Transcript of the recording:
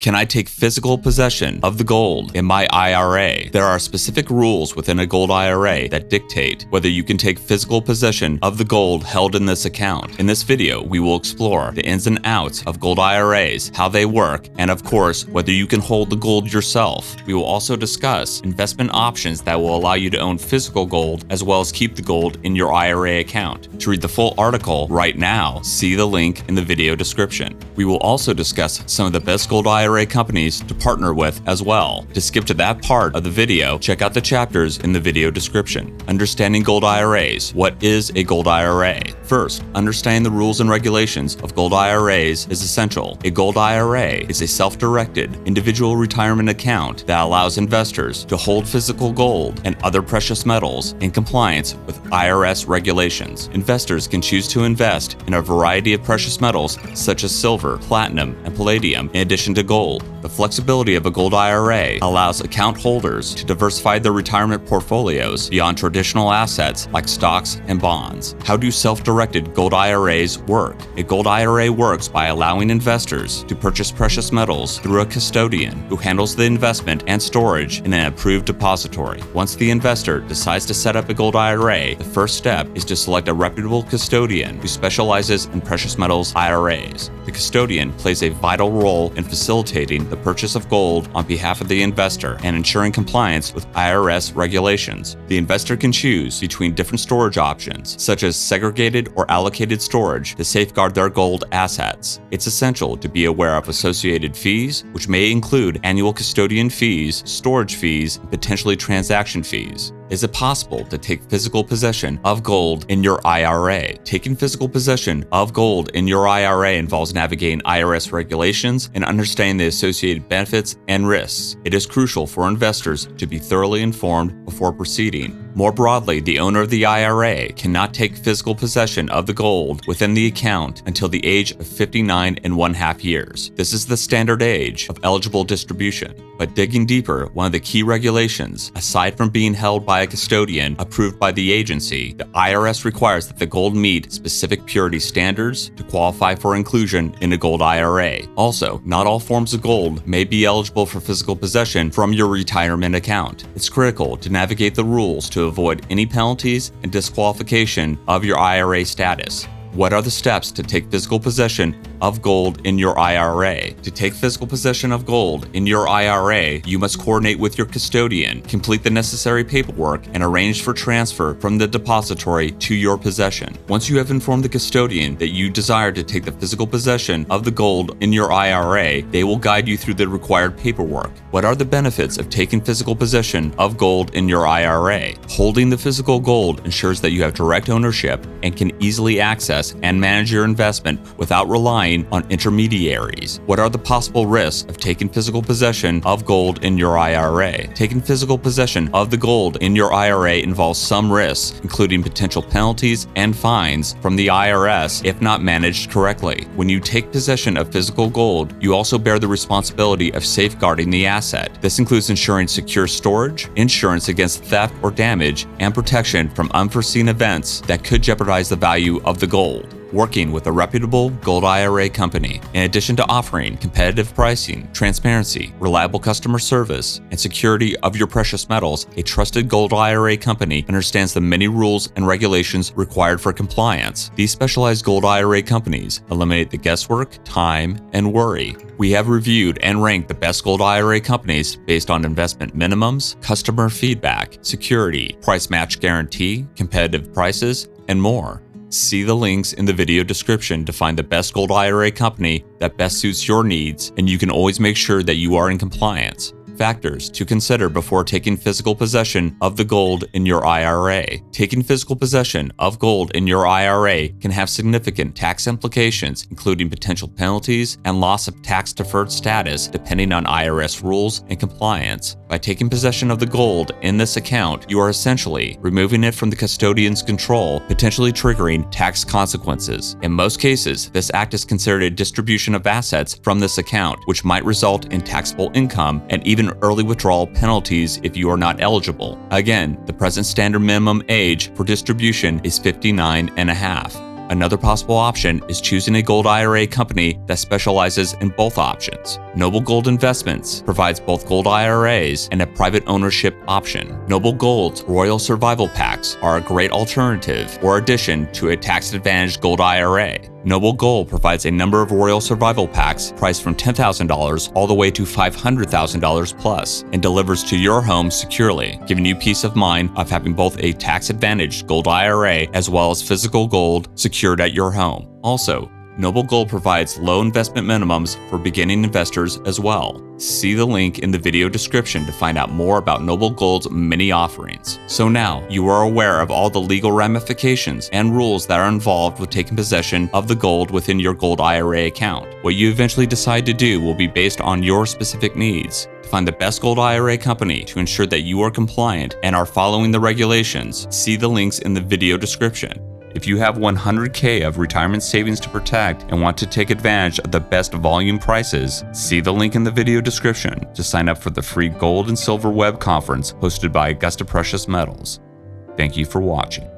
Can I take physical possession of the gold in my IRA? There are specific rules within a gold IRA that dictate whether you can take physical possession of the gold held in this account. In this video, we will explore the ins and outs of gold IRAs, how they work, and of course, whether you can hold the gold yourself. We will also discuss investment options that will allow you to own physical gold as well as keep the gold in your IRA account. To read the full article right now, see the link in the video description. We will also discuss some of the best gold IRA companies to partner with as well. To skip to that part of the video, check out the chapters in the video description. Understanding gold IRAs. What is a gold IRA? First, understanding the rules and regulations of gold IRAs is essential. A gold IRA is a self-directed individual retirement account that allows investors to hold physical gold and other precious metals in compliance with IRS regulations. Investors can choose to invest in a variety of precious metals such as silver, platinum, and palladium in addition to gold. The flexibility of a gold IRA allows account holders to diversify their retirement portfolios beyond traditional assets like stocks and bonds. How do self-directed gold IRAs work? A gold IRA works by allowing investors to purchase precious metals through a custodian who handles the investment and storage in an approved depository. Once the investor decides to set up a gold IRA, the first step is to select a reputable custodian who specializes in precious metals IRAs. The custodian plays a vital role in facilitating the purchase of gold on behalf of the investor and ensuring compliance with IRS regulations. The investor can choose between different storage options, such as segregated or allocated storage, to safeguard their gold assets. It's essential to be aware of associated fees, which may include annual custodian fees, storage fees, and potentially transaction fees. Is it possible to take physical possession of gold in your IRA? Taking physical possession of gold in your IRA involves navigating IRS regulations and understanding the associated benefits and risks. It is crucial for investors to be thoroughly informed before proceeding. More broadly, the owner of the IRA cannot take physical possession of the gold within the account until the age of 59 and 1/2 years. This is the standard age of eligible distribution. But digging deeper, one of the key regulations, aside from being held by a custodian approved by the agency, the IRS requires that the gold meet specific purity standards to qualify for inclusion in a gold IRA. Also, not all forms of gold may be eligible for physical possession from your retirement account. It's critical to navigate the rules to avoid any penalties and disqualification of your IRA status. What are the steps to take physical possession of gold in your IRA? To take physical possession of gold in your IRA, you must coordinate with your custodian, complete the necessary paperwork, and arrange for transfer from the depository to your possession. Once you have informed the custodian that you desire to take the physical possession of the gold in your IRA, they will guide you through the required paperwork. What are the benefits of taking physical possession of gold in your IRA? Holding the physical gold ensures that you have direct ownership and can easily access and manage your investment without relying on intermediaries. What are the possible risks of taking physical possession of gold in your IRA? Taking physical possession of the gold in your IRA involves some risks, including potential penalties and fines from the IRS if not managed correctly. When you take possession of physical gold, you also bear the responsibility of safeguarding the asset. This includes ensuring secure storage, insurance against theft or damage, and protection from unforeseen events that could jeopardize the value of the gold. Working with a reputable gold IRA company, in addition to offering competitive pricing, transparency, reliable customer service, and security of your precious metals, a trusted gold IRA company understands the many rules and regulations required for compliance. These specialized gold IRA companies eliminate the guesswork, time, and worry. We have reviewed and ranked the best gold IRA companies based on investment minimums, customer feedback, security, price match guarantee, competitive prices, and more. See the links in the video description to find the best gold IRA company that best suits your needs, and you can always make sure that you are in compliance. Factors to consider before taking physical possession of the gold in your IRA. Taking physical possession of gold in your IRA can have significant tax implications, including potential penalties and loss of tax-deferred status depending on IRS rules and compliance. By taking possession of the gold in this account, you are essentially removing it from the custodian's control, potentially triggering tax consequences. In most cases, this act is considered a distribution of assets from this account, which might result in taxable income and even early withdrawal penalties if you are not eligible. Again, the present standard minimum age for distribution is 59 and a half. Another possible option is choosing a gold IRA company that specializes in both options. Noble Gold Investments provides both gold IRAs and a private ownership option. Noble Gold's Royal Survival Packs are a great alternative or addition to a tax-advantaged gold IRA. Noble Gold provides a number of Royal Survival Packs priced from $10,000 all the way to $500,000 plus and delivers to your home securely, giving you peace of mind of having both a tax-advantaged gold IRA as well as physical gold secured at your home. Also, Noble Gold provides low investment minimums for beginning investors as well. See the link in the video description to find out more about Noble Gold's many offerings. So now you are aware of all the legal ramifications and rules that are involved with taking possession of the gold within your gold IRA account. What you eventually decide to do will be based on your specific needs. To find the best gold IRA company to ensure that you are compliant and are following the regulations, see the links in the video description. If you have $100K of retirement savings to protect and want to take advantage of the best volume prices, see the link in the video description to sign up for the free Gold and Silver Web Conference hosted by Augusta Precious Metals. Thank you for watching.